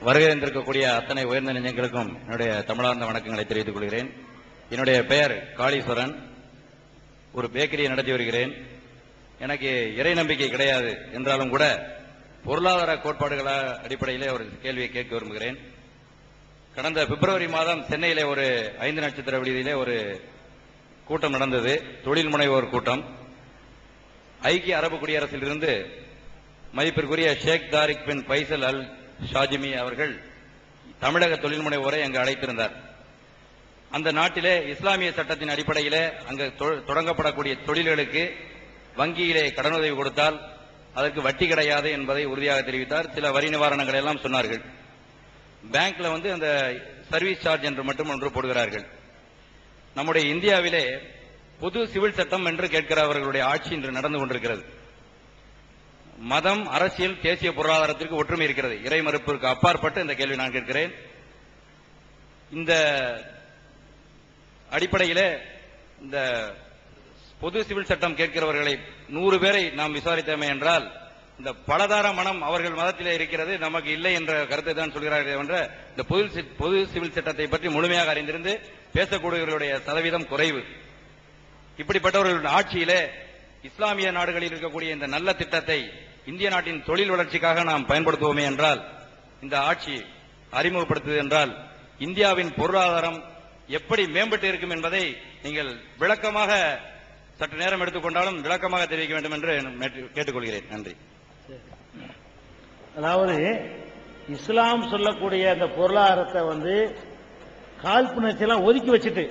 வருகை இருந்திருக்கக்கூடிய அத்தனை உயர்ந்த நெஞ்சங்களுக்கும் என்னுடைய தமிழார்ந்த வணக்கங்களை தெரிவித்துக் கொள்கிறேன். என்னுடைய பெயர் காளீஸ்வரன். ஒரு பேக்கரியை நடத்தி வருகிறேன். எனக்கு இறை நம்பிக்கை கிடையாது என்றாலும் கூட பொருளாதார கோட்பாடுகள அடிப்படையிலே ஒரு கேள்வியை கேட்க விரும்புகிறேன். கடந்த பிப்ரவரி மாதம் சென்னையிலே ஒரு 5 நட்சத்திர விடுதியிலே ஒரு கூட்டம் நடந்தது. தொழில் முனைவோர் கூட்டம். ஐக்கிய அரபு குடியரசிலிருந்து மதிப்பிற்குரிய ஷேக் தாரிக் பின் பைசல் அல் ஷாஜிமி அவர்கள் தமிழக தொழில் முனைவோரை அங்கு அழைத்திருந்தார். அந்த நாட்டிலே இஸ்லாமிய சட்டத்தின் அடிப்படையிலே அங்கு தொடங்கப்படக்கூடிய தொழில்களுக்கு வங்கியிலே கடனுதவி கொடுத்தால் அதற்கு வட்டி கிடையாது என்பதை உறுதியாக தெரிவித்தார். சில வரி நிவாரணங்கள் எல்லாம் சொன்னார்கள். பேங்க்ல அந்த சர்வீஸ் சார்ஜ் என்று மட்டும் ஒன்று போடுகிறார்கள். நம்முடைய இந்தியாவிலே பொது சிவில் சட்டம் என்று கேட்கிறவர்களுடைய ஆட்சி இன்று நடந்து கொண்டிருக்கிறது. மதம், அரசியல், தேசிய பொருளாதாரத்திற்கு ஒற்றுமை இருக்கிறது. இறை மறுப்பிற்கு அப்பாற்பட்டு இந்த கேள்வி நான் கேட்கிறேன். இந்த அடிப்படையிலே இந்த பொது சிவில் சட்டம் கேட்கிறவர்களை 100 பேரை நாம் விசாரித்தோமே என்றால் இந்த பலதார மனம் அவர்கள் மதத்திலே இருக்கிறது, நமக்கு இல்லை என்ற கருத்தை தான் சொல்கிறார்கள் என்ற இந்த பொது சிவில் சட்டத்தை பற்றி முழுமையாக அறிந்திருந்து பேசக்கூடியவர்களுடைய சதவீதம் குறைவு. இப்படிப்பட்டவர்களுடைய ஆட்சியிலே இஸ்லாமிய நாடுகளில் இருக்கக்கூடிய இந்த நல்ல திட்டத்தை இந்திய நாட்டின் தொழில் வளர்ச்சிக்காக நாம் பயன்படுத்துவோமே என்றால், இந்த ஆட்சி அறிமுகப்படுத்துவது என்றால் இந்தியாவின் பொருளாதாரம் எப்படி மேம்பட்டு இருக்கும் என்பதை நீங்கள் விளக்கமாக சற்று நேரம் எடுத்துக்கொண்டாலும் விளக்கமாக தெரிவிக்க வேண்டும் என்று கேட்டுக்கொள்கிறேன். நன்றி. அதாவது இஸ்லாம் சொல்லக்கூடிய அந்த பொருளாதாரத்தை காழ்ப்புணர்ச்சியெல்லாம் ஒதுக்கி வச்சுட்டு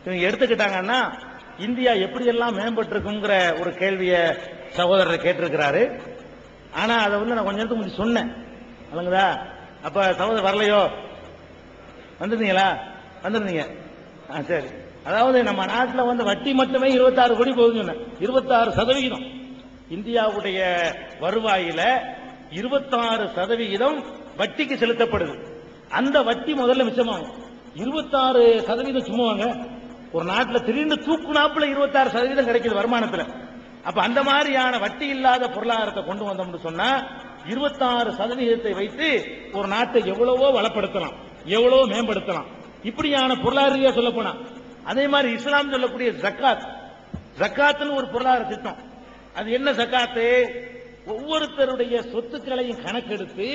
இவங்க எடுத்துக்கிட்டாங்கன்னா இந்தியா எப்படியெல்லாம் மேம்பட்டு இருக்குங்கிற ஒரு கேள்வியை சகோதரர் கேட்டிருக்கிறாரு. ஆனா அதை நான் கொஞ்ச நேரத்துக்கு முன்னாடி சொன்னேன். அல்லங்களா? அப்ப சகோதரர் வரலையோ? வந்துருந்தீங்களா? வந்துருந்தீங்க. சரி. அதாவது நம்ம நாட்டில் வட்டி மட்டுமே 26 கோடி போகுதுன்னு சொன்னேன். 26% இந்தியாவுடைய வருவாயில 26% வட்டிக்கு செலுத்தப்படுது. அந்த வட்டி முதல்ல மிச்சமாகும். 26% சும்மாவாங்க. ஒரு நாட்டில் திடீர்னு தூக்குனாப்புல 26% கிடைக்குது வருமானத்தில். அப்ப அந்த மாதிரியான வட்டி இல்லாத பொருளாதாரத்தை கொண்டு வந்தோம்னு சொன்னா 26% வைத்து ஒரு நாட்டை எவ்வளவோ வளப்படுத்தலாம், எவ்வளவோ மேம்படுத்தலாம். இப்படியான பொருளாதார சொல்ல போனா அதே மாதிரி இஸ்லாம் சொல்லக்கூடிய ஜக்காத், ஜக்காத்னு ஒரு பொருளாதார திட்டம். அது என்ன ஜக்காத்து? ஒவ்வொருத்தருடைய சொத்துக்களையும் கணக்கெடுத்து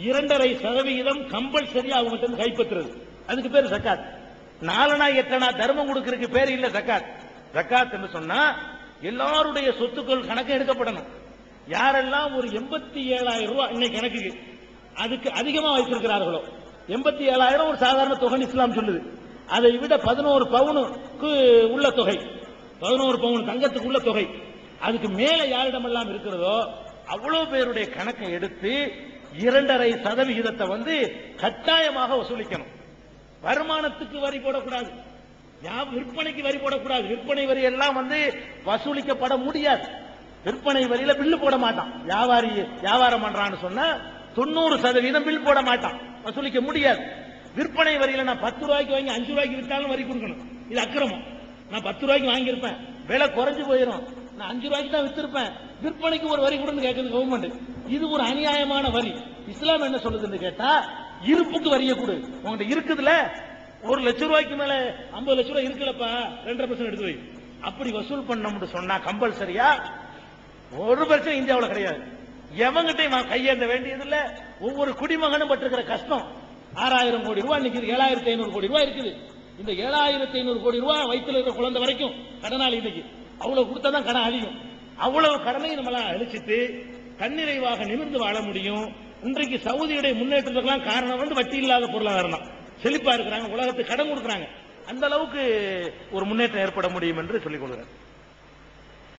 2.5% கம்பல்சரியா அவங்ககிட்ட கைப்பற்றுறது. அதுக்கு பேர் ஜக்காத். 4 8 தர்மம் கொடுக்கறதுக்கு பேர் இல்ல ஜக்காத். ஜக்காத் என்று சொன்னா எல்லாருடைய சொத்துக்கள் கணக்கு எடுக்கப்படணும். யாரெல்லாம் ஒரு 87,000 ரூபாய் இன்னைக்கு கணக்குக்கு அதுக்கு அதிகமா வைத்திருக்கிறார்களோ, 87,000 ஒரு சாதாரண தொகை இஸ்லாம் சொல்லுது. அதை விட 11 பவுனுக்கு உள்ள தொகை, 11 பவுன் தங்கத்துக்கு உள்ள தொகை, அதுக்கு மேல யாரிடமெல்லாம் இருக்கிறதோ அவ்வளவு பேருடைய கணக்கை எடுத்து 2.5% கட்டாயமாக வசூலிக்கணும். வருமானத்துக்கு வரி போடக்கூடாது, விற்பனைக்கு வரி போடக்கூடாது. விற்பனை வரி எல்லாம் வசூலிக்கப்பட முடியாது. விற்பனை வரியில பில்லு போட மாட்டான். வியாபாரம் பண்றான்னு சொன்னா 90% பில் போட மாட்டான், வசூலிக்க முடியாது. விற்பனை வரியில நான் 10 ரூபாய்க்கு வாங்கி 5 ரூபாய்க்கு விற்றாலும் வரி கொடுக்கணும். இது அக்கிரமம். நான் 10 ரூபாய்க்கு வாங்கியிருப்பேன், விலை குறைஞ்சு போயிடும், நான் 5 ரூபாய்க்கு தான் வித்திருப்பேன், விற்பனைக்கு ஒரு வரி கொடுன்னு கேட்குது கவர்மெண்ட். இது ஒரு அநியாயமான வரி. இஸ்லாம் என்ன சொல்லுதுன்னு கேட்டா, இருப்புக்கு வரிய கொடு. உங்கள்கிட்ட இருக்குதுல 1 லட்சம் ரூபாய்க்கு மேல 50 லட்சம் ரூபாய் இருக்குல்லப்பா, 2.5% எடுத்து வை. அப்படி வசூல் பண்ண சொன்னா கம்பல்சரியா 1% இந்தியாவில் கிடையாது. எவங்கிட்டையும் கையேந்த வேண்டியது இல்ல. ஒவ்வொரு குடிமகனும் பட்டிருக்கிற கஷ்டம் 6,000 கோடி ரூபாய், இன்னைக்கு 7,500 கோடி ரூபாய் இருக்குது. இந்த 7,500 கோடி ரூபாய் வயிற்றுல இருக்கிற குழந்தை வரைக்கும் கடனாளி. இன்னைக்கு அவ்வளவு கொடுத்தாதான் கடன் அதிகம். அவ்வளவு கடனை நம்மளாம் அழிச்சிட்டு தன்னிறைவாக நிமிர்ந்து வாழ முடியும். இன்றைக்கு சவுதியுடைய முன்னேற்றத்துக்கெல்லாம் காரணம் வட்டி இல்லாத பொருளாதாரம் தான். செழிப்பா இருக்கிறாங்க, உலகத்துக்கு கடன் கொடுக்குறாங்க. அந்த அளவுக்கு ஒரு முன்னேற்றம் ஏற்பட முடியும் என்று சொல்லிக் கொள்கிறேன்.